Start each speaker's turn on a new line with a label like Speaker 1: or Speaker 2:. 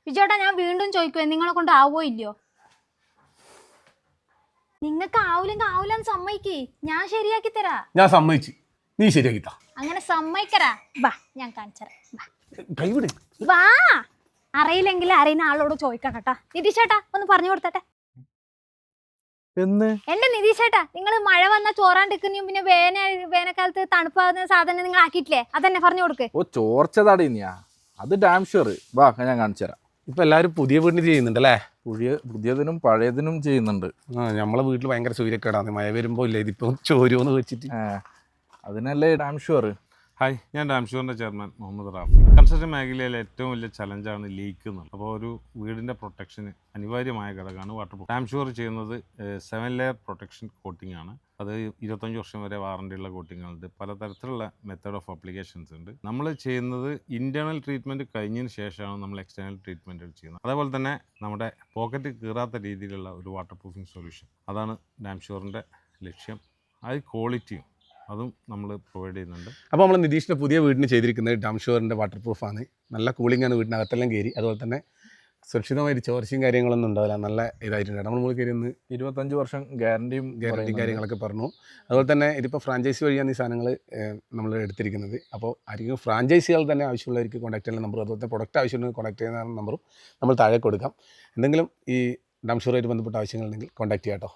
Speaker 1: വിജയേട്ടാ ഞാൻ വീണ്ടും ചോദിക്കുവേ നിങ്ങളെ കൊണ്ട് ആവോ ഇല്ലയോ? നിങ്ങൾക്ക് ആവൂലെന്ന് സമ്മതിക്കേ, ഞാൻ ശരിയാക്കി തരാ.
Speaker 2: ഞാൻ സമ്മതിച്ചു, നീ ശരിയാക്കി താ.
Speaker 1: അങ്ങനെ സമ്മതിക്കരാ. വാ ഞാൻ കാണിച്ചരാ.
Speaker 2: കൈവിട്.
Speaker 1: വാ. അറിയില്ലെങ്കിൽ അറിയുന്ന ആളോട് ചോദിക്കണം കേട്ടാ. നിതീഷേട്ടാ ഒന്ന് പറഞ്ഞു കൊടുത്തട്ടെ. എന്റെ നിതീഷേട്ടാ, നിങ്ങൾ മഴ വന്ന ചോറാണ്ടിരിക്കുന്ന പിന്നെ വേനൽക്കാലത്ത് തണുപ്പാകുന്ന സാധനം നിങ്ങൾ ആക്കിയിട്ടില്ലേ, അതന്നെ പറഞ്ഞു കൊടുക്ക്.
Speaker 3: ഓ ചോർച്ചതാടി അത് ഡാം ഷുവർ. വാ ഞാൻ കാണിച്ചു തരാം.
Speaker 2: ഇപ്പൊ എല്ലാവരും പുതിയ വീടിന് ചെയ്യുന്നുണ്ടല്ലേ?
Speaker 3: പുതിയതിനും പഴയതിനും ചെയ്യുന്നുണ്ട്.
Speaker 2: നമ്മളെ വീട്ടിൽ ഭയങ്കര സൂര്യക്കേടാണ്, മഴ വരുമ്പോ ഇല്ല ഇതിപ്പോ ചോരുമെന്ന് വെച്ചിട്ട്.
Speaker 3: അതിനല്ലേ ഡാം ഷുവർ.
Speaker 4: ഹായ്, ഞാൻ ഡാം ഷുവറിൻ്റെ ചെയർമാൻ മുഹമ്മദ് റാഫി. കൺസ്ട്രക്ഷൻ മേഖലയിലെ ഏറ്റവും വലിയ ചലഞ്ചാണ് ലീക്ക് എന്നുള്ളത്. അപ്പോൾ ഒരു വീടിൻ്റെ പ്രൊട്ടക്ഷന് അനിവാര്യമായ ഘടകമാണ് വാട്ടർ പ്രൂഫ്. ഡാം ഷുവർ ചെയ്യുന്നത് 7 ലെയർ പ്രൊട്ടക്ഷൻ കോട്ടിംഗ് ആണ്. അത് 25 വർഷം വരെ വാറണ്ടിയുള്ള കോട്ടിങ്ങുകളുണ്ട്. പലതരത്തിലുള്ള മെത്തേഡ് ഓഫ് അപ്ലിക്കേഷൻസ് ഉണ്ട്. നമ്മൾ ചെയ്യുന്നത് ഇൻറ്റേർണൽ ട്രീറ്റ്മെൻറ്റ് കഴിഞ്ഞതിന് ശേഷമാണ് നമ്മൾ എക്സ്റ്റേണൽ ട്രീറ്റ്മെൻറ്റുകൾ ചെയ്യുന്നത്. അതേപോലെ തന്നെ നമ്മുടെ പോക്കറ്റ് കീറാത്ത രീതിയിലുള്ള ഒരു വാട്ടർ പ്രൂഫിംഗ് സൊല്യൂഷൻ, അതാണ് ഡാം ഷുവറിൻ്റെ ലക്ഷ്യം. അത് ക്വാളിറ്റിയും അതും നമ്മൾ പ്രൊവൈഡ് ചെയ്യുന്നുണ്ട്.
Speaker 2: അപ്പോൾ നമ്മൾ നിതീഷിൻ്റെ പുതിയ വീടിന് ചെയ്തിരിക്കുന്നത് ഡാം ഷുവറിൻ്റെ വാട്ടർ പ്രൂഫാണ്. നല്ല കൂളിംഗാണ്, വീടിനകത്തെല്ലാം കയറി. അതുപോലെ തന്നെ സുരക്ഷിതമായിട്ട് ചോർച്ചയും കാര്യങ്ങളൊന്നും ഉണ്ടാവില്ല, നല്ല ഇതായിട്ടുണ്ട്. നമ്മൾ കയറി ഒന്ന്
Speaker 3: 25 വർഷം ഗ്യാരണ്ടിയും
Speaker 2: കാര്യങ്ങളൊക്കെ പറഞ്ഞു. അതുപോലെ തന്നെ ഇതിപ്പോൾ ഫ്രാഞ്ചൈസി വഴിയാണ് ഈ സാധനങ്ങൾ നമ്മൾ എടുത്തിരിക്കുന്നത്. അപ്പോൾ ആയിരിക്കും ഫ്രാഞ്ചൈസികൾ തന്നെ ആവശ്യമുള്ളവർക്ക് കോൺടാക്ട് ചെയ്യുന്ന നമ്പർ, അതുപോലെ പ്രൊഡക്റ്റ് ആവശ്യമുണ്ടെങ്കിൽ കോൺടാക്ട് ചെയ്യുന്ന നമ്പറും നമ്മൾ താഴെ കൊടുക്കാം. എന്തെങ്കിലും ഈ ഡാം ഷുവറുമായിട്ട് ബന്ധപ്പെട്ട ആവശ്യങ്ങളുണ്ടെങ്കിൽ കോൺടാക്ട് ചെയ്യാം കേട്ടോ.